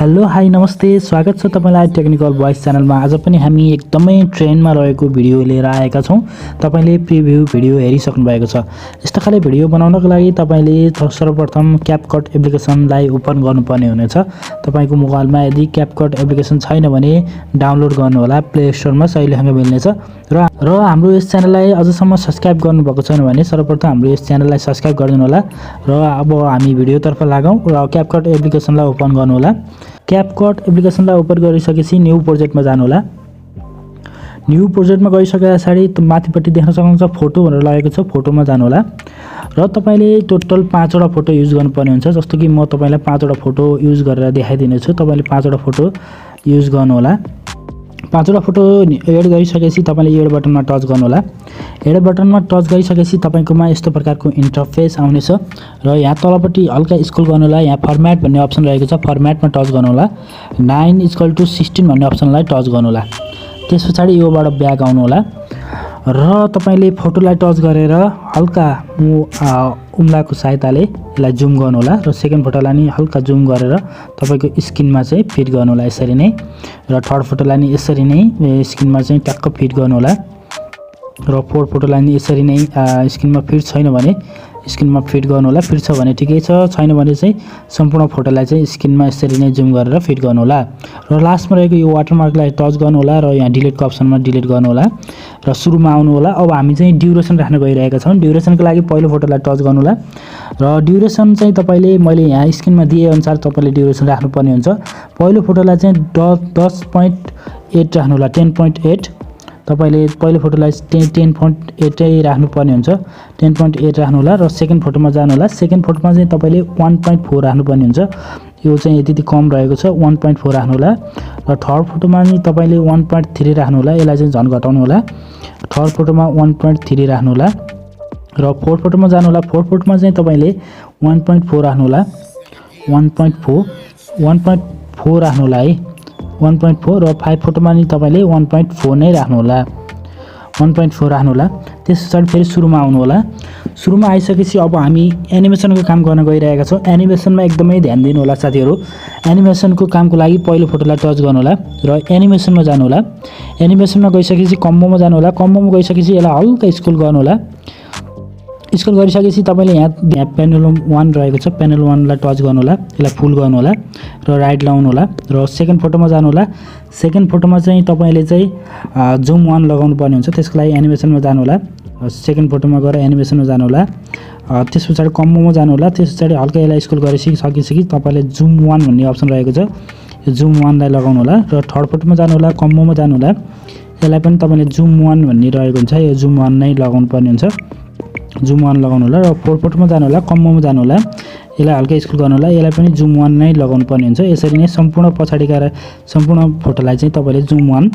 Hello hi नमस्ते स्वागत छ तपाईलाई टेक्निकल भोइस च्यानलमा। आज पनि हामी एकदमै ट्रेन्डमा रहेको भिडियो लिएर आएका छौं। तपाईले प्रिभ्यू भिडियो हेरिसक्नु भएको छ। यस्तो खाले भिडियो बनाउनको लागि तपाईले सर्वप्रथम CapCut एप्लिकेसनलाई ओपन गर्नुपर्ने हुनेछ। तपाईको मोबाइलमा यदि CapCut एप्लिकेसन छैन भने डाउनलोड गर्नु होला, प्ले स्टोरमा सजिलैसँग मिल्नेछ। र हाम्रो यस च्यानललाई अझसम्म सब्स्क्राइब गर्नुभएको छैन भने सर्वप्रथम हाम्रो यस च्यानललाई सब्स्क्राइब गरिदिनु होला। र अब हामी भिडियोतर्फ लागौं र CapCut एप्लिकेसनलाई ओपन गर्नु होला। CapCut एप्लिकेसनलाई ओपन गरिसकेपछि न्यू प्रोजेक्टमा जानु होला। न्यू प्रोजेक्टमा गइसकेपछि माथिपट्टि देख्न सक्नुहुन्छ फोटो भनेर लागेको छ, फोटोमा जानु होला। र तपाईले टोटल 5 वटा फोटो युज गर्नुपर्ने हुन्छ। जस्तो कि म तपाईलाई 5 वटा फोटो युज गरेर देखाइदिने छु। तपाईले 5 वटा फोटो युज गर्नु होला। 5 वटा फोटो एड गरिसकेपछि तपाईले एड बटनमा टच गर्नु होला। एड बटनमा टच गरिसकेपछि तपाईकोमा यस्तो प्रकारको इन्टरफेस आउनेछ र यहाँ तलपट्टि हल्का स्क्रल गर्नु होला। यहाँ फर्म्याट भन्ने अप्सन रहेको छ, फर्म्याटमा टच गर्नु होला। 9:16 भन्ने अप्सनलाई टच गर्नु होला। त्यसपछि योबाट ब्याक आउनु होला र तपाईले फोटोलाई टच गरेर हल्का उम्लाको सहायताले यसलाई जुम गर्नु होला र सेकेन्ड फोटोलाई नि हल्का जुम गरेर तपाईको स्क्रिनमा चाहिँ फिट गर्नु होला यसरी नै। र थर्ड फोटोलाई नि यसरी नै स्क्रिनमा चाहिँ टक्क फिट गर्नु होला। र फोर्थ फोटोलाई नि यसरी नै स्क्रिनमा फिट छैन भने स्क्रिनमा फिट गर्नु होला। फिट छ भने ठिकै छ, छैन भने चाहिँ सम्पूर्ण फोटोलाई चाहिँ स्क्रिनमा यसरी नै जुम गरेर फिट गर्नु होला। र लास्टमा रहेको यो वाटरमार्कलाई टच गर्नु होला र यहाँ डिलिटको अप्सनमा डिलिट गर्नु होला र सुरुमा आउनु होला। अब हामी चाहिँ ड्युरेसन राख्न गइरहेका छौं। ड्युरेसनको लागि पहिलो फोटोलाई टच गर्नु होला र ड्युरेसन चाहिँ तपाईले मैले यहाँ स्क्रिनमा दिए अनुसार तपाईले ड्युरेसन राख्नुपर्ने हुन्छ। पहिलो फोटोलाई चाहिँ 10.8 राख्नु होला, 10.8। तपाईले पहिलो फोटोलाई 10.8 राख्नुपर्ने हुन्छ, 10.8 राख्नु होला। र सेकेन्ड फोटोमा जानु होला। सेकेन्ड फोटोमा चाहिँ तपाईले 1.4 राख्नुपर्ने हुन्छ। यो चाहिँ यति कम रहेको छ, 1.4 राख्नु होला। र थर्ड फोटोमा चाहिँ तपाईले 1.3 राख्नु होला। यसलाई चाहिँ झन् घटाउनु होला। थर्ड फोटोमा 1.3 राख्नु होला। र फोर्थ फोटोमा जानु होला। फोर्थ फोटोमा चाहिँ तपाईले 1.4 राख्नु होला, 1.4 राख्नु होला है, 1.4। र 5 फोटोमा नि तपाईले 1.4 नै राख्नु होला, 1.4 राख्नु होला। त्यसपछि फेरि सुरुमा आउनु होला। सुरुमा आइसकेपछि अब हामी एनिमेसनको काम गर्न गइरहेका छौं। एनिमेसनमा एकदमै ध्यान दिनु होला साथीहरु। एनिमेसनको कामको लागि पहिलो फोटोलाई टच गर्नु होला र एनिमेसनमा जानु होला। एनिमेसनमा गइसकेपछि कम्बोमा जानु होला। कम्बोमा गइसकेपछि यसलाई हल्का स्क्रल गर्नु होला। स्क्रल गरिसकेपछि तपाईले यहाँ प्यानल 1 रहेको छ, प्यानल 1 लाई टच गर्नु होला। यसलाई फुल गर्नु होला र राइट लगाउनु होला र सेकेन्ड फोटोमा जानु होला। सेकेन्ड फोटोमा चाहिँ तपाईले चाहिँ जुम 1 लगाउनु पर्ने हुन्छ। त्यसको लागि एनिमेसनमा जानु होला। सेकेन्ड फोटोमा गएर एनिमेसनमा जानु होला। त्यसपछि कम्बोमा जानु होला। त्यसपछि हल्का यसलाई स्क्रल गरिसकेपछि तपाईले जुम 1 भन्ने अप्सन रहेको छ, यो जुम 1 लाई लगाउनु होला। र थर्ड फोटोमा जानु होला, कम्बोमा जानु होला। यसलाई पनि तपाईले जुम 1 भन्ने रहेको हुन्छ, यो जुम 1 नै लगाउनु पर्ने हुन्छ, जुम 1 लगाउनु होला। र फोर्थ फोटोमा जानु होला, कम्बोमा जानु होला। यसलाई हल्का स्क्रल गर्नु होला। यसलाई पनि जुम 1 नै लगाउनु पर्ने हुन्छ। यसरी नै सम्पूर्ण पछाडीका सम्पूर्ण फोटोलाई चाहिँ तपाईले जुम 1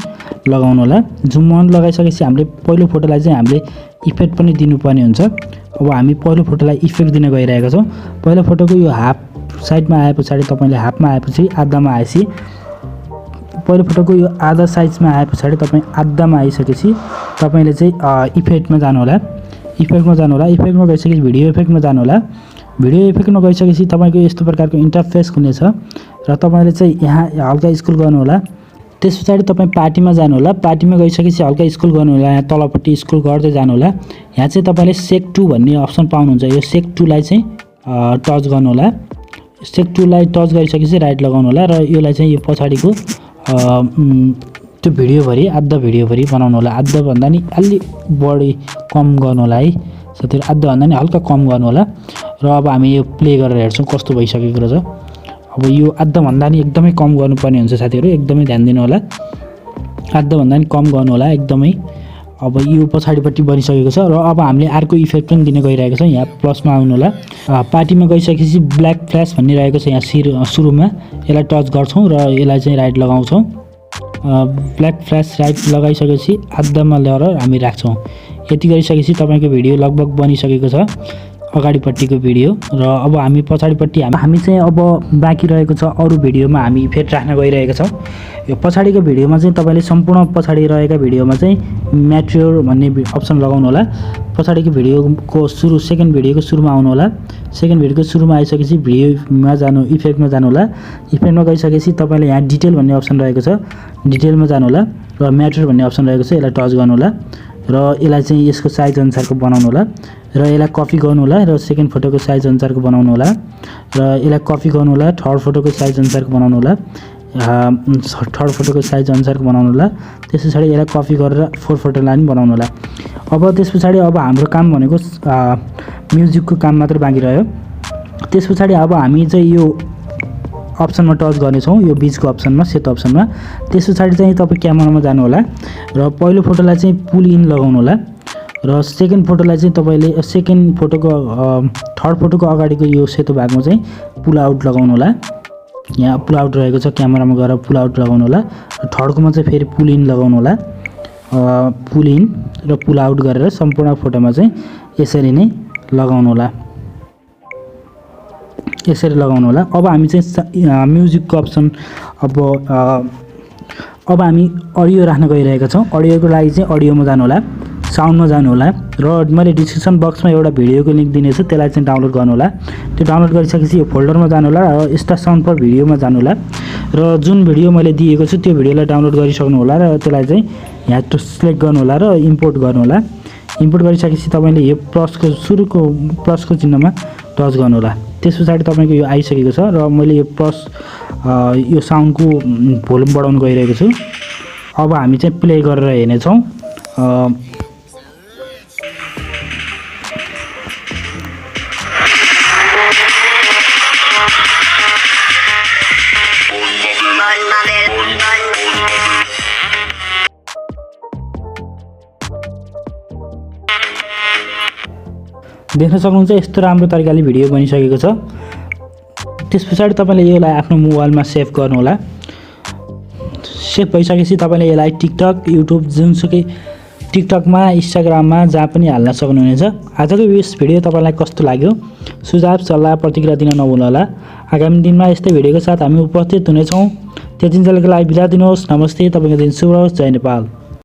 लगाउनु होला। जुम 1 लगाइसकेपछि हामीले पहिलो फोटोलाई चाहिँ हामीले इफेक्ट पनि दिनुपर्ने हुन्छ। अब हामी पहिलो फोटोलाई इफेक्ट दिन गइरहेका छौं। पहिलो फोटोको यो हाफ साइडमा आएपछि तपाईले हाफमा आएपछि आधामा आएपछि पहिलो फोटोको यो आधा साइजमा आएपछि तपाई आधामा आइसकेपछि तपाईले चाहिँ इफेक्टमा जानु होला। इफेक्टमा जानु होला। इफेक्टमा गइसकेपछि भिडियो इफेक्टमा जानु होला। भिडियो इफेक्टमा गइसकेपछि तपाईको यस्तो प्रकारको इन्टरफेस खुल्नेछ र तपाईले चाहिँ यहाँ हल्का स्क्रल गर्नु होला। त्यसपछि तपाई पार्टीमा जानु होला। पार्टीमा गइसकेपछि हल्का स्क्रल गर्नु होला। यहाँ तलपट्टि स्क्रल गर्दै जानु होला। यहाँ चाहिँ तपाईले सेक 2 भन्ने अप्सन पाउनुहुन्छ। यो सेक 2 लाई चाहिँ टच गर्नु होला। सेक 2 लाई टच गरिसकेपछि राइट लगाउनु होला र यसलाई चाहिँ यो पछाडीको त्यो भिडियोभरि आधा भिडियोभरि बनाउनु होला। आधा भन्दा नि अलि बढी कम गर्नु होला है साथीहरु, आधा भन्दा नि हल्का कम गर्नु होला। र अब हामी यो प्ले गरेर हेर्छौं कस्तो भइसकेको रहेछ। अब यो आधा भन्दा नि एकदमै कम गर्नुपर्ने हुन्छ साथीहरु, एकदमै ध्यान दिनु होला। आधा भन्दा नि कम गर्नु होला एकदमै। अब यो पछाडीपट्टि बनिसकेको छ र अब हामीले अर्को इफेक्ट पनि दिन गइरहेको छौं। यहाँ प्लसमा आउनु होला। पार्टीमा गइसकेपछि ब्ल्याक फ्ल्याश भन्ने रहेको छ यहाँ सुरुमा, यसलाई टच गर्छौं र यसलाई चाहिँ राइट लगाउँछौं। ब्ल्याक फ्ल्याश राइट लगाइसकेपछि आधामा ल्याएर हामी राख्छौं। यति गरिसकेपछि तपाईको भिडियो लगभग बनिसकेको छ। अगाडिपट्टिको भिडियो र अब हामी पछाडिपट्टि हामी चाहिँ अब बाँकी रहेको छ अरू भिडियोमा हामी फेरि राख्न गइरहेका छौँ। यो पछाडिको भिडियोमा चाहिँ तपाईँले सम्पूर्ण पछाडि रहेका भिडियोमा चाहिँ म्याच्योर भन्ने अप्सन लगाउनु होला। पछाडिको भिडियोको सेकेन्ड भिडियोको सुरुमा आउनु होला। सेकेन्ड भिडियोको सुरुमा आइसकेपछि भिडियोमा जानु, इफेक्टमा जानु होला। इफेक्टमा गइसकेपछि तपाईँले यहाँ डिटेल भन्ने अप्सन रहेको छ, डिटेलमा जानु होला र म्याच्योर भन्ने अप्सन रहेको छ, यसलाई टच गर्नु होला र यसलाई चाहिँ यसको साइज अनुसारको बनाउनु होला र यसलाई कपी गर्नु होला र सेकेन्ड फोटोको साइज अनुसारको बनाउनु होला र यसलाई कपी गर्नु होला, थर्ड फोटोको साइज अनुसारको बनाउनु होला, थर्ड फोटोको साइज अनुसारको बनाउनु होला। त्यस पछाडि यसलाई कपी गरेर फोर्थ फोटोलाई पनि बनाउनु होला। अब त्यस पछाडि अब हाम्रो काम भनेको म्युजिकको काम मात्र बाँकी रह्यो। त्यस पछाडि अब हामी चाहिँ यो अप्सनमा टच गर्नेछौँ, यो बिचको अप्सनमा, सेतो अप्सनमा। त्यस पछाडि चाहिँ तपाईँ क्यामेरामा जानु होला र पहिलो फोटोलाई चाहिँ पुल इन लगाउनु होला र सेकेन्ड फोटोलाई चाहिँ तपाईँले थर्ड फोटोको अगाडिको यो सेतो भागमा चाहिँ पुल आउट लगाउनु होला। यहाँ पुल आउट रहेको छ, क्यामेरामा गएर पुल आउट लगाउनु होला र थर्डकोमा चाहिँ फेरि पुल इन लगाउनु होला। पुल इन र पुल आउट गरेर सम्पूर्ण फोटोमा चाहिँ यसरी नै लगाउनु होला, यसरी लगाउनु होला। अब हामी चाहिँ म्युजिकको अप्सन अब हामी अडियो राख्न गइरहेका छौँ। अडियोको लागि चाहिँ अडियोमा जानु होला, साउन्डमा जानु होला र मैले डिस्क्रिप्सन बक्समा एउटा भिडियोको लिङ्क दिनेछु, त्यसलाई चाहिँ डाउनलोड गर्नु होला। त्यो डाउनलोड गरिसकेपछि यो फोल्डरमा जानु होला र स्टार साउन्ड फर भिडियोमा जानु होला र जुन भिडियो मैले दिएको छु त्यो भिडियोलाई डाउनलोड गरिसक्नु होला र त्यसलाई चाहिँ यहाँ सिलेक्ट गर्नु होला र इम्पोर्ट गर्नु होला। इम्पोर्ट गरिसकेपछि तपाईँले यो सुरुको प्लसको चिन्हमा टच गर्नु होला। त्यस पछाडि तपाईँको यो आइसकेको छ र मैले यो यो साउन्डको भोल्युम बढाउन गइरहेको छु। अब हामी चाहिँ प्ले गरेर हेर्नेछौँ। देख्न सक्नुहुन्छ यस्तो राम्रो तरिकाले भिडियो बनिसकेको छ। त्यस पछाडि तपाईँले यसलाई आफ्नो मोबाइलमा सेभ गर्नु होला। सेभ भइसकेपछि तपाईँले यसलाई टिकटक, युट्युब, जुनसुकै टिकटकमा, इन्स्टाग्राममा जहाँ पनि हाल्न सक्नुहुनेछ। आजको यस भिडियो तपाईँलाई कस्तो लाग्यो? सुझाव, सल्लाह, प्रतिक्रिया दिन नभुल्नु होला। आगामी दिनमा यस्तै भिडियोको साथ हामी उपस्थित हुनेछौँ। त्यतिन्जेलको लागि बिदा दिनुहोस्। नमस्ते, तपाईँको दिन शुभ होस्। जय नेपाल।